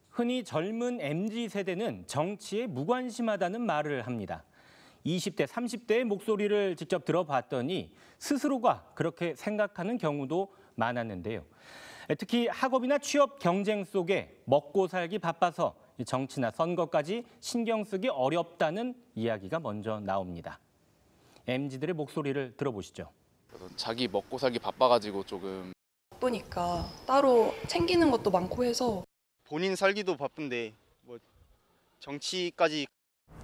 흔히 젊은 MZ세대는 정치에 무관심하다는 말을 합니다. 20대, 30대의 목소리를 직접 들어봤더니 스스로가 그렇게 생각하는 경우도 많았는데요. 특히 학업이나 취업 경쟁 속에 먹고 살기 바빠서 정치나 선거까지 신경 쓰기 어렵다는 이야기가 먼저 나옵니다. MZ들의 목소리를 들어보시죠. 자기 먹고 살기 바빠가지고 조금 바쁘니까 따로 챙기는 것도 많고 해서 본인 살기도 바쁜데 뭐 정치까지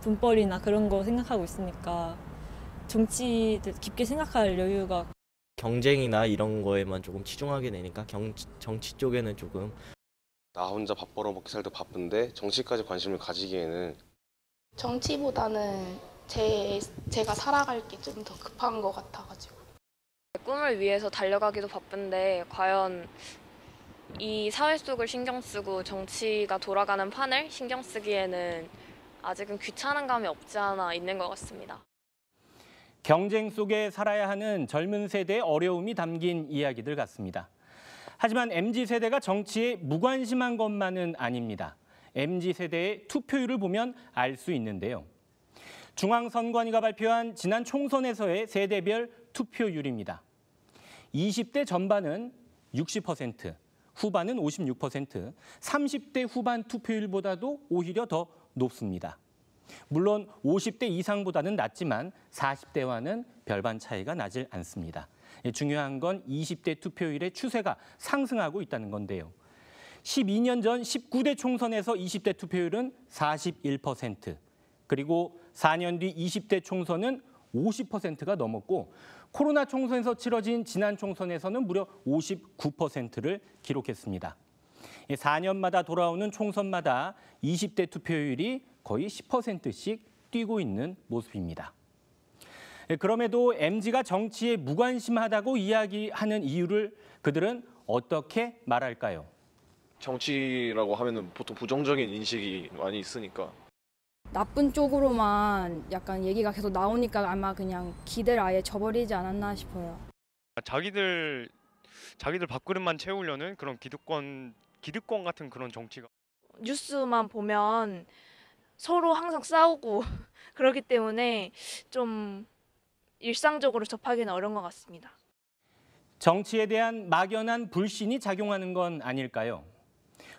돈벌이나 그런 거 생각하고 있으니까 정치를 깊게 생각할 여유가 경쟁이나 이런 거에만 조금 치중하게 되니까 정치 쪽에는 조금 나 혼자 밥 벌어먹기 살도 바쁜데 정치까지 관심을 가지기에는 정치보다는 제가 살아갈 게 좀 더 급한 것 같아가지고 꿈을 위해서 달려가기도 바쁜데 과연 이 사회 속을 신경 쓰고 정치가 돌아가는 판을 신경 쓰기에는 아직은 귀찮은 감이 없지 않아 있는 것 같습니다. 경쟁 속에 살아야 하는 젊은 세대의 어려움이 담긴 이야기들 같습니다. 하지만 MZ세대가 정치에 무관심한 것만은 아닙니다. MZ세대의 투표율을 보면 알 수 있는데요. 중앙선관위가 발표한 지난 총선에서의 세대별 투표율입니다. 20대 전반은 60%, 후반은 56%, 30대 후반 투표율보다도 오히려 더 높습니다. 물론 50대 이상보다는 낮지만 40대와는 별반 차이가 나질 않습니다. 중요한 건 20대 투표율의 추세가 상승하고 있다는 건데요. 12년 전 19대 총선에서 20대 투표율은 41%, 그리고 4년 뒤 20대 총선은 50%가 넘었고 코로나 총선에서 치러진 지난 총선에서는 무려 59%를 기록했습니다. 4년마다 돌아오는 총선마다 20대 투표율이 거의 10%씩 뛰고 있는 모습입니다. 그럼에도 MZ가 정치에 무관심하다고 이야기하는 이유를 그들은 어떻게 말할까요? 정치라고 하면은 보통 부정적인 인식이 많이 있으니까 나쁜 쪽으로만 약간 얘기가 계속 나오니까 아마 그냥 기대를 아예 저버리지 않았나 싶어요. 자기들 밥그릇만 채우려는 그런 기득권 같은 그런 정치가. 뉴스만 보면 서로 항상 싸우고 그렇기 때문에 좀 일상적으로 접하기는 어려운 것 같습니다. 정치에 대한 막연한 불신이 작용하는 건 아닐까요?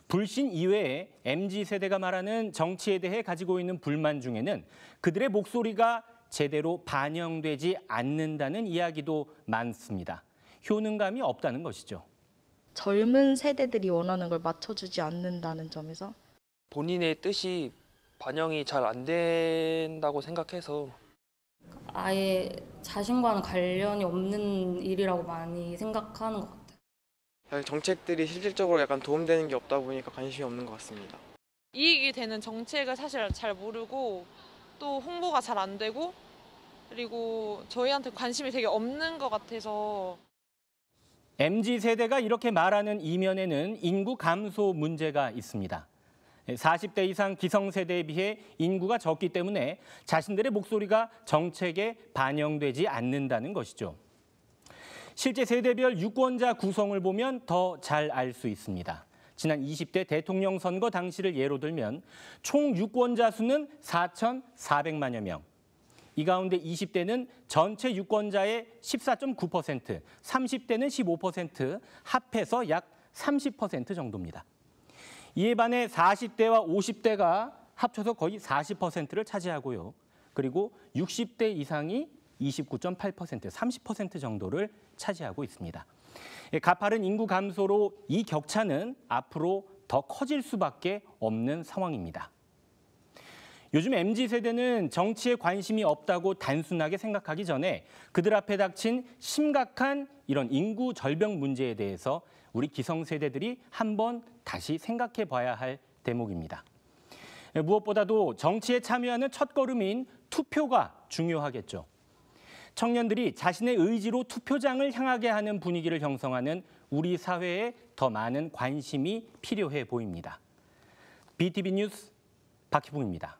불신 이외에 MZ세대가 말하는 정치에 대해 가지고 있는 불만 중에는 그들의 목소리가 제대로 반영되지 않는다는 이야기도 많습니다. 효능감이 없다는 것이죠. 젊은 세대들이 원하는 걸 맞춰주지 않는다는 점에서 본인의 뜻이 반영이 잘 안 된다고 생각해서 아예 자신과는 관련이 없는 일이라고 많이 생각하는 것 같아요. 정책들이 실질적으로 약간 도움되는 게 없다 보니까 관심이 없는 것 같습니다. 이익이 되는 정책을 사실 잘 모르고 또 홍보가 잘 안 되고 그리고 저희한테 관심이 되게 없는 것 같아서 MZ세대가 이렇게 말하는 이면에는 인구 감소 문제가 있습니다. 40대 이상 기성세대에 비해 인구가 적기 때문에 자신들의 목소리가 정책에 반영되지 않는다는 것이죠. 실제 세대별 유권자 구성을 보면 더 잘 알 수 있습니다. 지난 20대 대통령 선거 당시를 예로 들면 총 유권자 수는 4,400만여 명. 이 가운데 20대는 전체 유권자의 14.9%, 30대는 15%, 합해서 약 30% 정도입니다. 이에 반해 40대와 50대가 합쳐서 거의 40%를 차지하고요. 그리고 60대 이상이 29.8%, 30% 정도를 차지하고 있습니다. 가파른 인구 감소로 이 격차는 앞으로 더 커질 수밖에 없는 상황입니다. 요즘 MZ세대는 정치에 관심이 없다고 단순하게 생각하기 전에 그들 앞에 닥친 심각한 이런 인구 절벽 문제에 대해서 우리 기성세대들이 한번 다시 생각해 봐야 할 대목입니다. 무엇보다도 정치에 참여하는 첫걸음인 투표가 중요하겠죠. 청년들이 자신의 의지로 투표장을 향하게 하는 분위기를 형성하는 우리 사회에 더 많은 관심이 필요해 보입니다. BTV 뉴스 박희봉입니다.